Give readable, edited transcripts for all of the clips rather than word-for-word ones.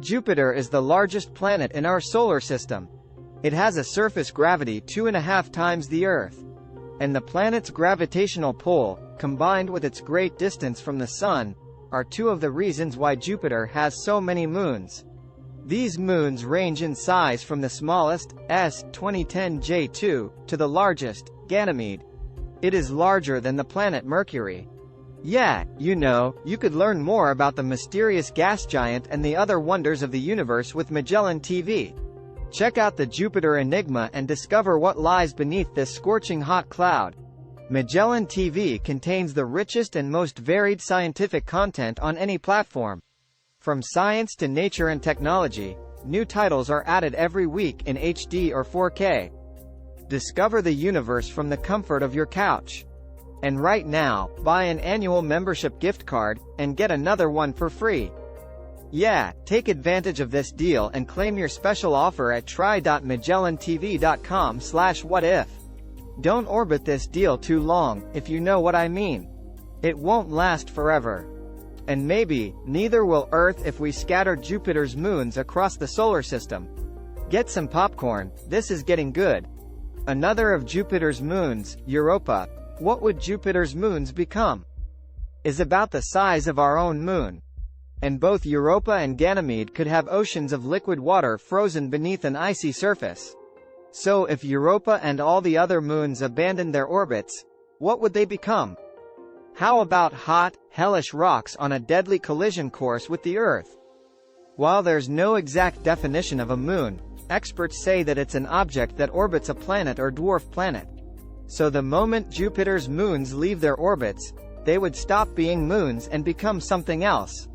Jupiter is the largest planet in our solar system. It has a surface gravity 2.5 times the Earth. And the planet's gravitational pull, combined with its great distance from the Sun, are two of the reasons why Jupiter has so many moons. These moons range in size from the smallest, S2010 J2, to the largest, Ganymede. It is larger than the planet Mercury. Yeah, you could learn more about the mysterious gas giant and the other wonders of the universe with Magellan TV. Check out the Jupiter Enigma and discover what lies beneath this scorching hot cloud. Magellan TV contains the richest and most varied scientific content on any platform. From science to nature and technology, new titles are added every week in HD or 4K. Discover the universe from the comfort of your couch. And right now, buy an annual membership gift card, and get another one for free. Yeah, take advantage of this deal and claim your special offer at try.magellantv.com/whatif. Don't orbit this deal too long, if you know what I mean. It won't last forever. And maybe, neither will Earth if we scatter Jupiter's moons across the solar system. Get some popcorn, this is getting good. Another of Jupiter's moons, Europa, what would Jupiter's moons become? Is about the size of our own moon. And both Europa and Ganymede could have oceans of liquid water frozen beneath an icy surface. So if Europa and all the other moons abandoned their orbits, what would they become? How about hot, hellish rocks on a deadly collision course with the Earth? While there's no exact definition of a moon, experts say that it's an object that orbits a planet or dwarf planet. So the moment Jupiter's moons leave their orbits, they would stop being moons and become something else.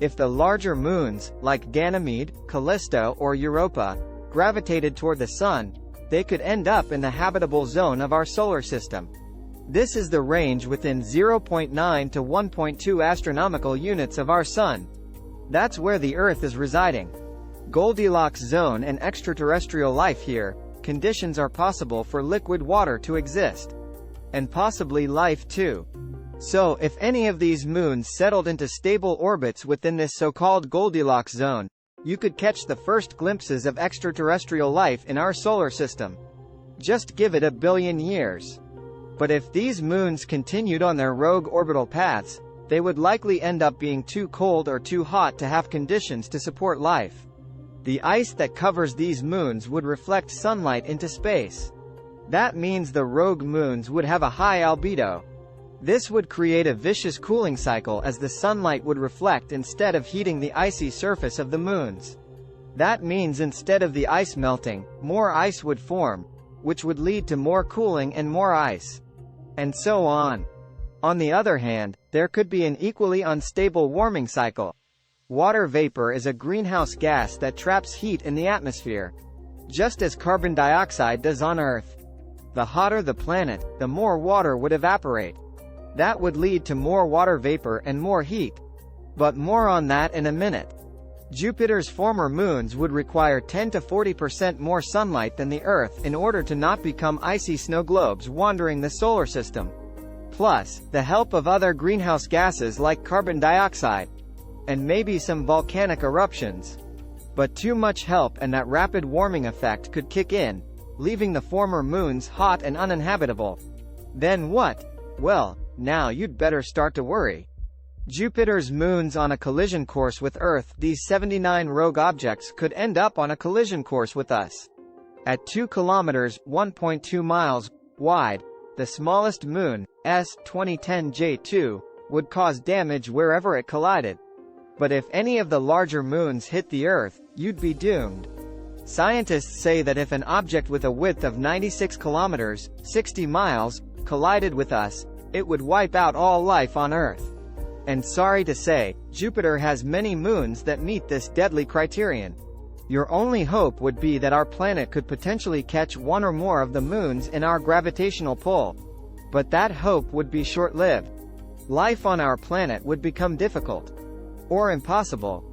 If the larger moons, like Ganymede, Callisto or Europa, gravitated toward the Sun, they could end up in the habitable zone of our solar system. This is the range within 0.9 to 1.2 astronomical units of our Sun. That's where the Earth is residing. Goldilocks zone and extraterrestrial life here. Conditions are possible for liquid water to exist. And possibly life too. So, if any of these moons settled into stable orbits within this so-called Goldilocks zone, you could catch the first glimpses of extraterrestrial life in our solar system. Just give it a billion years. But if these moons continued on their rogue orbital paths, they would likely end up being too cold or too hot to have conditions to support life. The ice that covers these moons would reflect sunlight into space. That means the rogue moons would have a high albedo. This would create a vicious cooling cycle as the sunlight would reflect instead of heating the icy surface of the moons. That means instead of the ice melting, more ice would form, which would lead to more cooling and more ice. And so on. On the other hand, there could be an equally unstable warming cycle. Water vapor is a greenhouse gas that traps heat in the atmosphere, just as carbon dioxide does on Earth. The hotter the planet, the more water would evaporate. That would lead to more water vapor and more heat. But more on that in a minute. Jupiter's former moons would require 10 to 40% more sunlight than the Earth in order to not become icy snow globes wandering the solar system. Plus, the help of other greenhouse gases like carbon dioxide. And maybe some volcanic eruptions. But too much help and that rapid warming effect could kick in, leaving the former moons hot and uninhabitable. Then what? Well, now you'd better start to worry. Jupiter's moons on a collision course with Earth. These 79 rogue objects could end up on a collision course with us. At 2 kilometers, 1.2 miles, wide, the smallest moon, S2010 J2, would cause damage wherever it collided. But if any of the larger moons hit the Earth, you'd be doomed. Scientists say that if an object with a width of 96 kilometers, 60 miles, collided with us, it would wipe out all life on Earth. And sorry to say, Jupiter has many moons that meet this deadly criterion. Your only hope would be that our planet could potentially catch one or more of the moons in our gravitational pull. But that hope would be short-lived. Life on our planet would become difficult. Or impossible.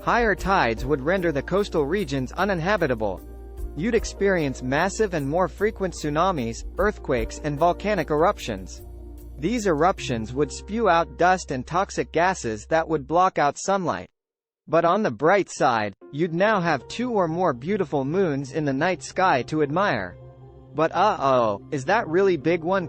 Higher tides would render the coastal regions uninhabitable. You'd experience massive and more frequent tsunamis, earthquakes and volcanic eruptions. These eruptions would spew out dust and toxic gases that would block out sunlight. But on the bright side, you'd now have 2 or more beautiful moons in the night sky to admire. But is that really big one